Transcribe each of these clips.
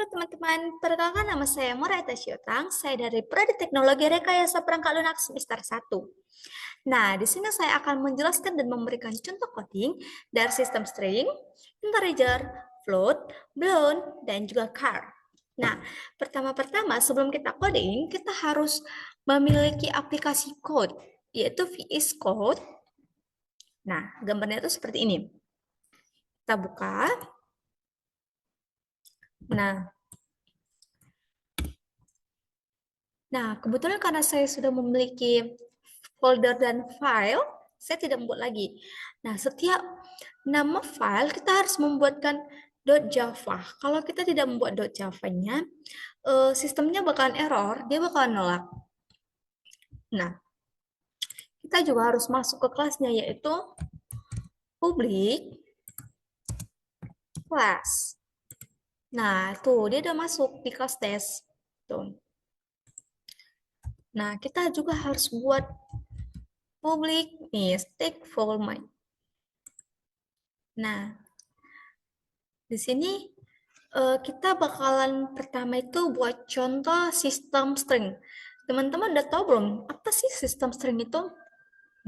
Halo teman-teman, perkenalkan nama saya Moreta Syotang. Saya dari Prodi Teknologi Rekayasa Perangkat Lunak semester 1. Nah, di sini saya akan menjelaskan dan memberikan contoh coding dari sistem string, integer, float, boolean, dan juga char. Nah, pertama-tama sebelum kita coding, kita harus memiliki aplikasi code, yaitu VS Code. Nah, gambarnya itu seperti ini. Kita buka. Nah, kebetulan karena saya sudah memiliki folder dan file, saya tidak membuat lagi. Nah, setiap nama file kita harus membuatkan .java. Kalau kita tidak membuat .java-nya, sistemnya bakalan error, dia bakalan nolak. Nah, kita juga harus masuk ke kelasnya, yaitu public class. Nah, tuh dia udah masuk di kelas tes. Tuh. Nah, kita juga harus buat public nih, stateful main. Nah, di sini kita bakalan pertama itu buat contoh sistem string. Teman-teman udah tahu belum apa sih sistem string itu?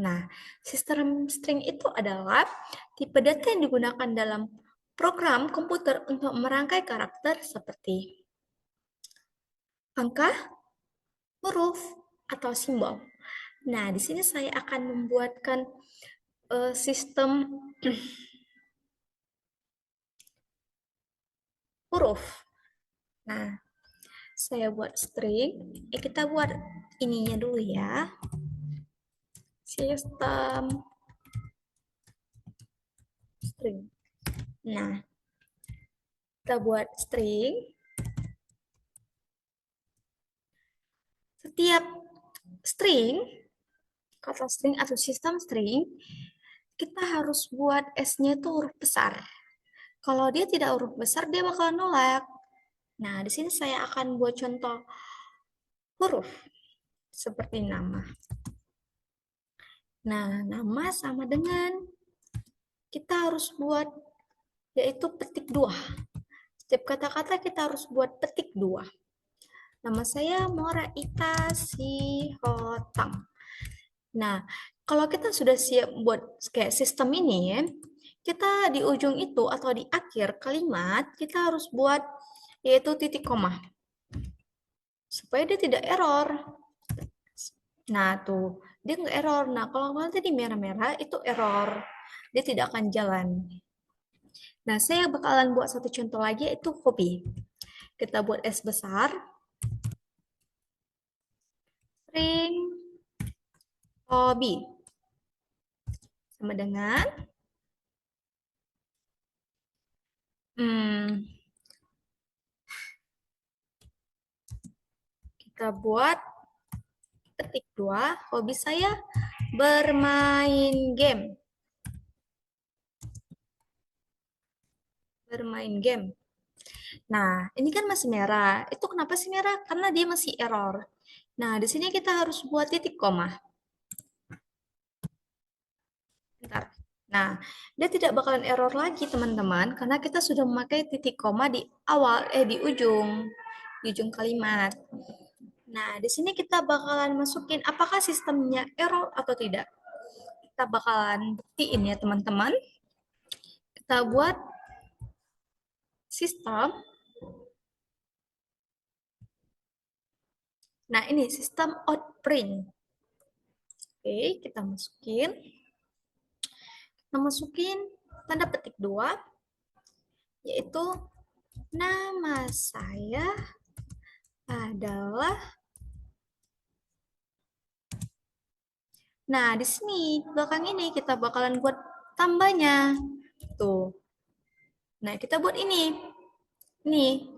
Nah, sistem string itu adalah tipe data yang digunakan dalam program komputer untuk merangkai karakter seperti angka, huruf, atau simbol. Nah, di sini saya akan membuatkan sistem huruf. Nah, saya buat string. Kita buat ininya dulu ya. Sistem string. Nah, kita buat string. Setiap string, kata string atau sistem string, kita harus buat S-nya itu huruf besar. Kalau dia tidak huruf besar, dia bakal nolak. Nah, di sini saya akan buat contoh huruf seperti nama. Nah, nama sama dengan kita harus buat yaitu petik 2. Setiap kata-kata kita harus buat petik 2. Nama saya Mora Ita Sihotang. Nah, kalau kita sudah siap buat kayak sistem ini ya, kita di ujung itu atau di akhir kalimat, kita harus buat yaitu titik koma. Supaya dia tidak error. Nah, tuh, dia nggak error. Nah, kalau nanti di merah-merah, itu error. Dia tidak akan jalan. Nah, saya bakalan buat satu contoh lagi, yaitu copy. Kita buat S besar. String hobby. Sama dengan kita buat petik 2. Hobi saya bermain game. Bermain game. Nah, ini kan masih merah. Itu kenapa sih merah? Karena dia masih error. Nah, di sini kita harus buat titik koma. Bentar. Nah, dia tidak bakalan error lagi, teman-teman, karena kita sudah memakai titik koma di awal, di ujung kalimat. Nah, di sini kita bakalan masukin apakah sistemnya error atau tidak. Kita bakalan buktiin ya, teman-teman. Kita buat sistem. Nah, ini sistem outprint. Oke, kita masukin. Kita masukin tanda petik 2, yaitu nama saya adalah. Nah, di sini, belakang ini kita bakalan buat tambahnya. Tuh. Nah, kita buat ini. Nih,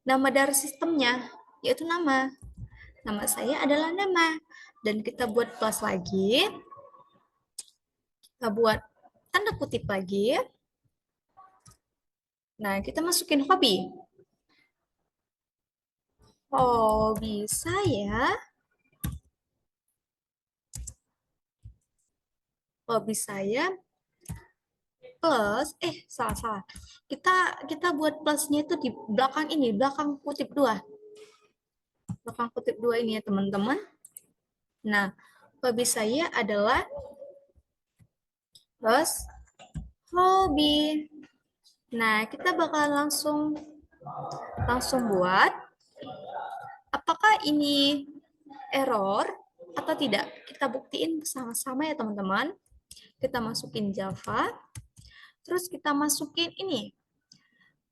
nama dari sistemnya, yaitu nama. Nama saya adalah nama. Dan kita buat plus lagi. Kita buat tanda kutip lagi. Nah, kita masukin hobi. Hobi saya. Hobi saya plus, salah. Kita buat plusnya itu di belakang ini, belakang kutip dua. Belakang kutip dua ini ya teman-teman. Nah, hobi saya adalah plus hobi. Nah, kita bakal langsung buat. Apakah ini error atau tidak? Kita buktiin sama-sama ya teman-teman. Kita masukin Java, terus kita masukin ini,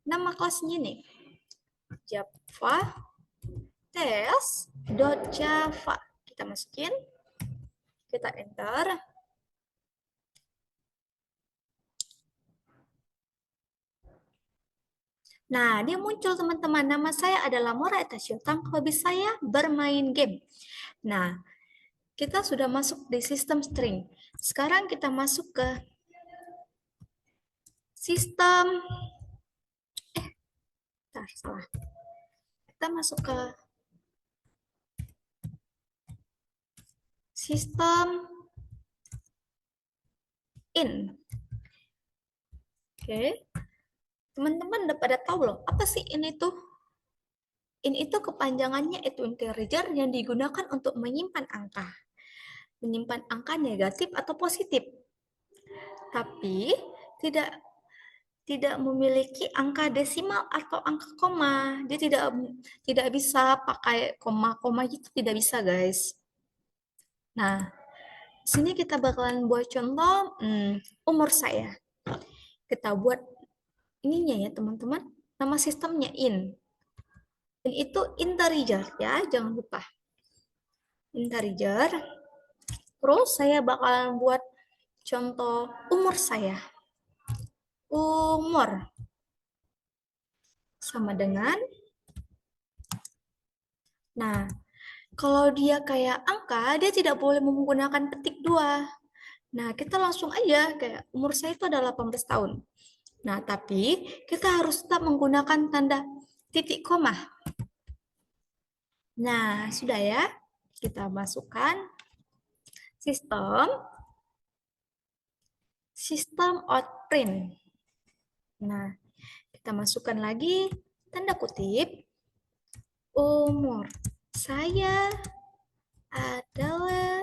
nama kelasnya nih, Java test.java. Kita masukin, kita enter. Nah, dia muncul teman-teman. Nama saya adalah Mora Etasyotang, hobi saya bermain game. Nah, kita sudah masuk di sistem string. Sekarang kita masuk ke sistem, salah. Kita masuk ke sistem in. Oke. Teman-teman udah pada tahu loh, apa sih in itu? In itu kepanjangannya itu integer yang digunakan untuk menyimpan angka. Menyimpan angka negatif atau positif. Tapi tidak tidak memiliki angka desimal atau angka koma. Dia tidak bisa pakai koma-koma gitu, tidak bisa, guys. Nah, sini kita bakalan buat contoh umur saya. Kita buat ininya ya, teman-teman. Nama sistemnya in. In itu integer ya, jangan lupa. Integer. Terus saya bakalan buat contoh umur saya. Umur sama dengan, nah, kalau dia kayak angka, dia tidak boleh menggunakan petik 2. Nah, kita langsung aja kayak umur saya itu adalah 18 tahun. Nah, tapi kita harus tetap menggunakan tanda titik koma. Nah, sudah ya. Kita masukkan sistem outprint. Nah, kita masukkan lagi tanda kutip umur saya adalah.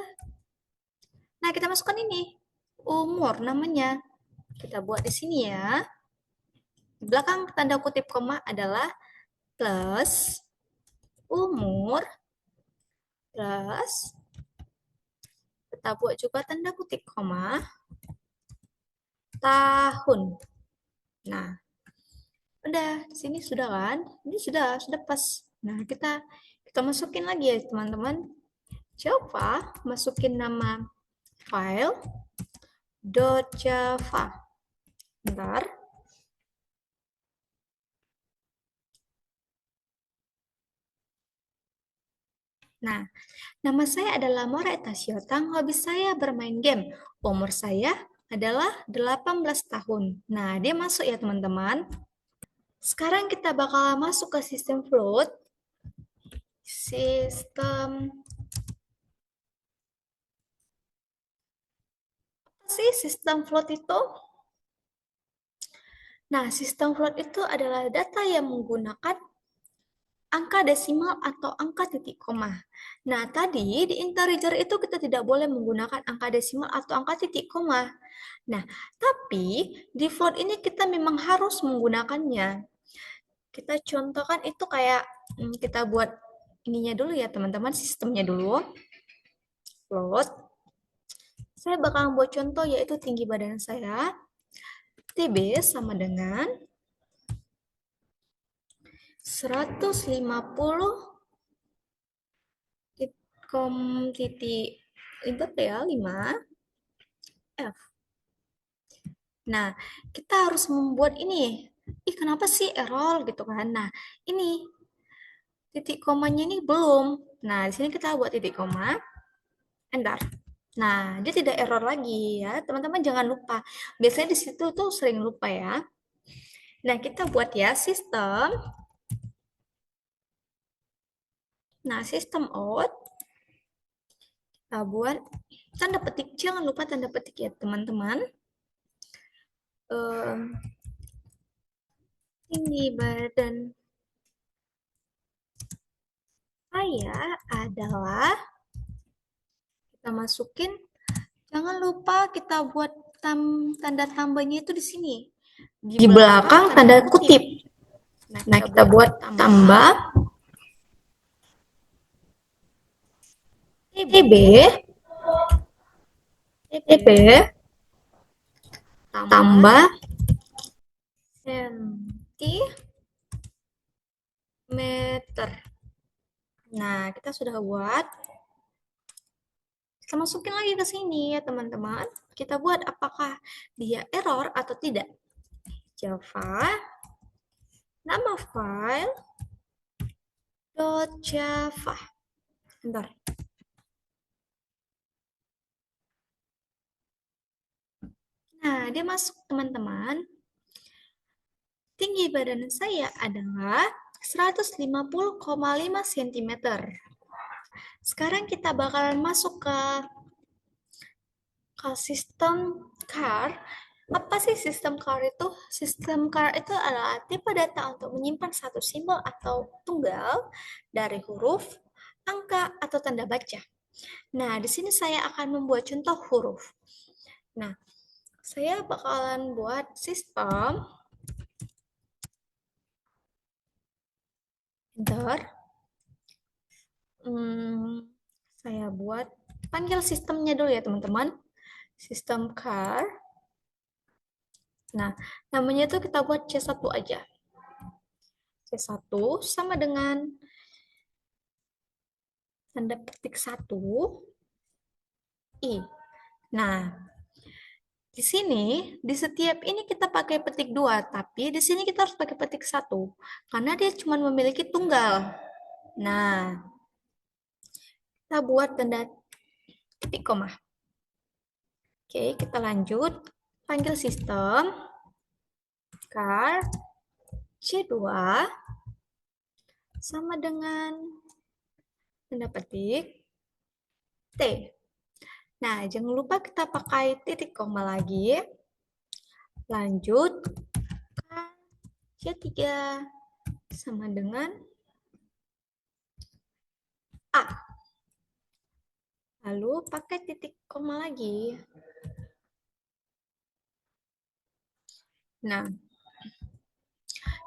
Nah, kita masukkan ini umur namanya. Kita buat di sini ya. Di belakang tanda kutip koma adalah plus umur plus, kita buat juga tanda kutip koma tahun. Nah, udah di sini sudah kan? Ini sudah pas. Nah, kita masukin lagi ya teman-teman. Coba masukin nama file .java. Bentar. Nah, nama saya adalah Mora Etasyotang, hobi saya bermain game. Umur saya adalah 18 tahun. Nah, dia masuk ya teman-teman. Sekarang kita bakal masuk ke sistem float. Sistem float itu? Nah, sistem float itu adalah data yang menggunakan angka desimal atau angka titik koma. Nah, tadi di integer itu kita tidak boleh menggunakan angka desimal atau angka titik koma. Nah, tapi di float ini kita memang harus menggunakannya. Kita contohkan itu kayak kita buat ininya dulu ya teman-teman, sistemnya dulu. Float. Saya bakal buat contoh yaitu tinggi badan saya. TB sama dengan 150 titik input ya 5 F. Nah, kita harus membuat ini. Kenapa sih error gitu kan? Nah, ini titik komanya ini belum. Nah, di sini kita buat titik koma, enter. Nah, dia tidak error lagi ya. Teman-teman jangan lupa. Biasanya di situ tuh sering lupa ya. Nah, kita buat ya sistem. Nah, sistem out. Kita buat tanda petik. Jangan lupa tanda petik ya, teman-teman. em, tinggi badan saya adalah, kita masukin, jangan lupa kita buat tanda tambahnya itu di sini. Di belakang tanda kutip. Nah, kita buat tambah TB, TB, tambah sentimeter. Nah, kita sudah buat. Kita masukin lagi ke sini ya teman-teman. Kita buat apakah dia error atau tidak. Java, nama file, .java. Bentar. Nah, dia masuk teman-teman. Tinggi badan saya adalah 150,5 cm. Sekarang kita bakalan masuk ke sistem car. Apa sih sistem car itu? Sistem car itu adalah tipe data untuk menyimpan satu simbol atau tunggal dari huruf, angka, atau tanda baca. Nah, di sini saya akan membuat contoh huruf. Nah, saya bakalan buat sistem, enter. Saya buat, panggil sistemnya dulu ya teman-teman. Sistem car. Nah, namanya itu kita buat C1 aja. C1 sama dengan tanda petik 1, I. Nah, di sini, di setiap ini kita pakai petik 2, tapi di sini kita harus pakai petik 1, karena dia cuma memiliki tunggal. Nah, kita buat tanda titik koma. Oke, kita lanjut. Panggil sistem, car, C2, sama dengan tanda petik T. Nah, jangan lupa kita pakai titik koma lagi. Lanjut, C3 sama dengan A. Lalu pakai titik koma lagi. Nah,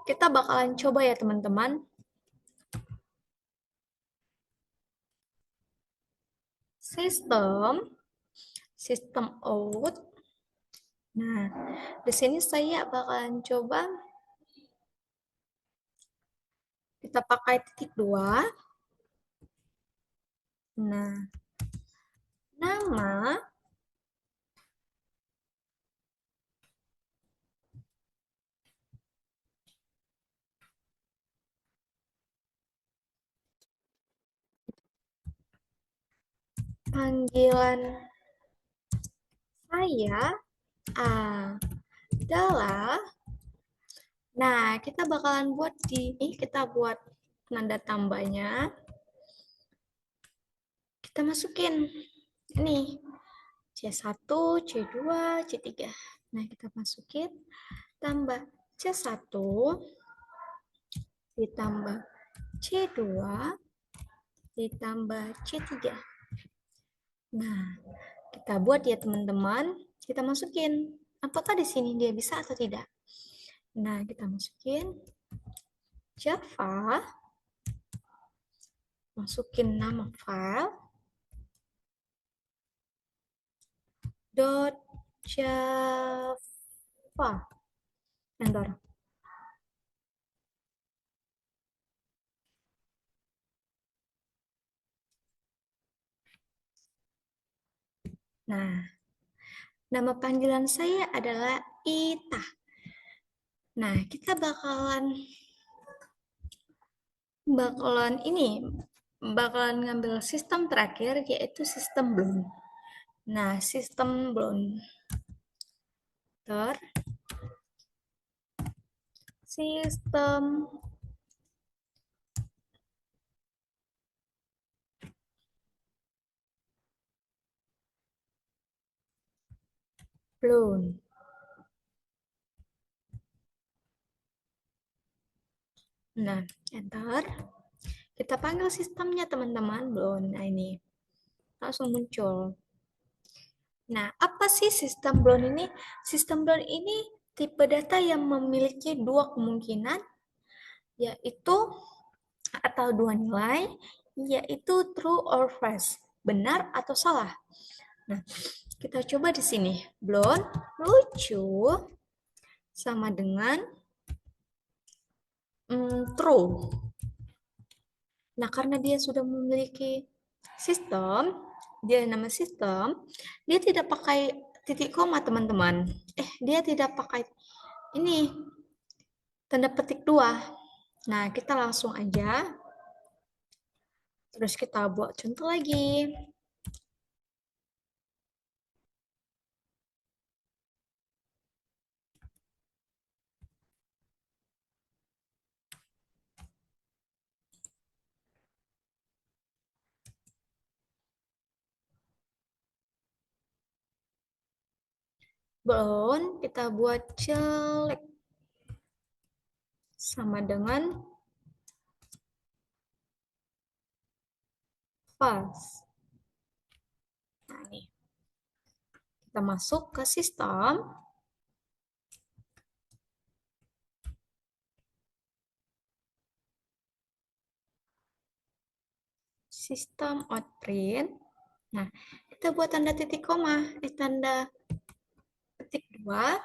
kita bakalan coba ya teman-teman. Sistem out. Nah, di sini saya bakalan coba kita pakai titik 2. Nah, nama panggilan saya adalah, nah kita bakalan buat kita buat tanda tambahnya. Kita masukin ini C1, C2, C3. Nah, kita masukin tambah C1 ditambah C2 ditambah C3. Nah, kita buat ya teman-teman. Kita masukin apakah di sini dia bisa atau tidak. Nah, kita masukin Java, masukin nama file .java, enter. Nah, nama panggilan saya adalah Ita. Nah, kita bakalan ngambil sistem terakhir, yaitu sistem blown. Nah, sistem blown. Sistem blown. Nah, enter. Kita panggil sistemnya teman-teman. Belum, nah ini langsung muncul. Nah, apa sih sistem Brown ini? Sistem Brown ini tipe data yang memiliki dua kemungkinan, yaitu atau dua nilai, yaitu true or false, benar atau salah. Nah, kita coba di sini. Blonde lucu sama dengan true. Nah, karena dia sudah memiliki sistem, dia nama sistem, dia tidak pakai titik koma, teman-teman. Dia tidak pakai ini tanda petik dua. Nah, kita langsung aja. Terus kita buat contoh lagi. Belum, kita buat jelek sama dengan false. Nah, nih. Kita masuk ke sistem. Sistem outprint. Nah, kita buat tanda titik koma, tanda petik dua.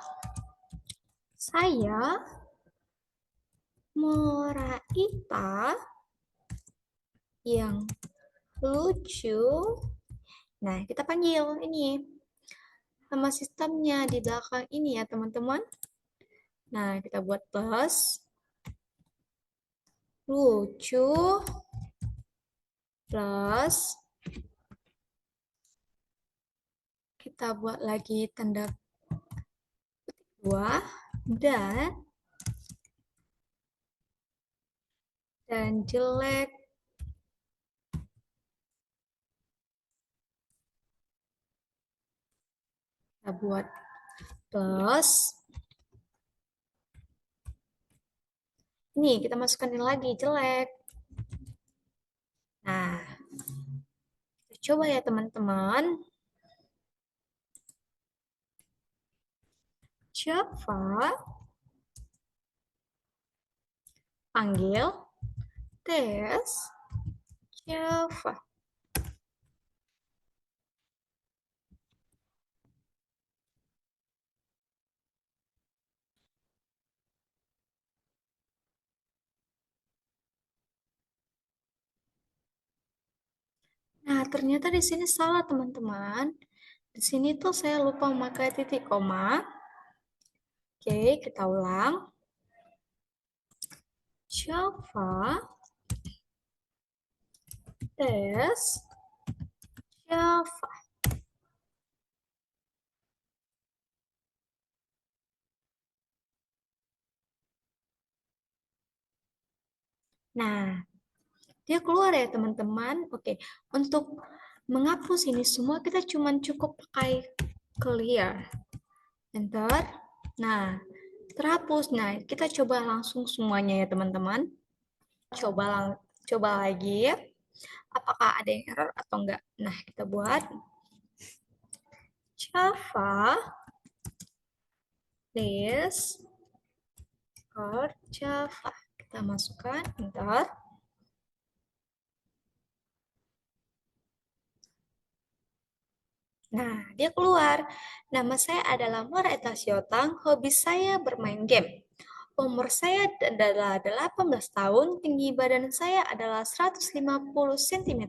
Saya Moraita yang lucu. Nah, kita panggil ini nama sistemnya di belakang ini ya, teman-teman. Nah, kita buat plus lucu plus kita buat lagi tanda dua dan jelek kita buat plus. Ini kita masukkan ini lagi jelek. Nah, kita coba ya teman-teman. Java panggil tes Java. Nah, ternyata di sini salah teman-teman. Di sini tuh saya lupa memakai titik koma. Oke, kita ulang. Java tes Java. Nah, dia keluar ya teman-teman. Oke, untuk menghapus ini semua kita cuma cukup pakai clear. Enter. Nah, terhapus. Nah, kita coba langsung semuanya ya teman-teman. Coba lagi. Apakah ada yang error atau enggak? Nah, kita buat Java list or Java. Kita masukkan, enter. Nah, dia keluar. Nama saya adalah Mora Eta Siotang, hobi saya bermain game. Umur saya adalah 18 tahun, tinggi badan saya adalah 150 cm.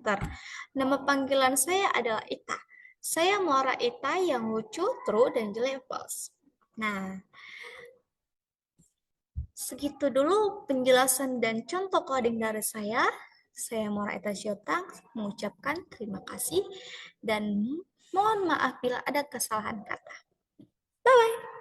Nama panggilan saya adalah Ita. Saya Mora Ita yang lucu, true, dan jelek false. Nah, segitu dulu penjelasan dan contoh coding dari saya. Saya Mora Ita Siotang mengucapkan terima kasih dan mohon maaf bila ada kesalahan kata. Bye-bye.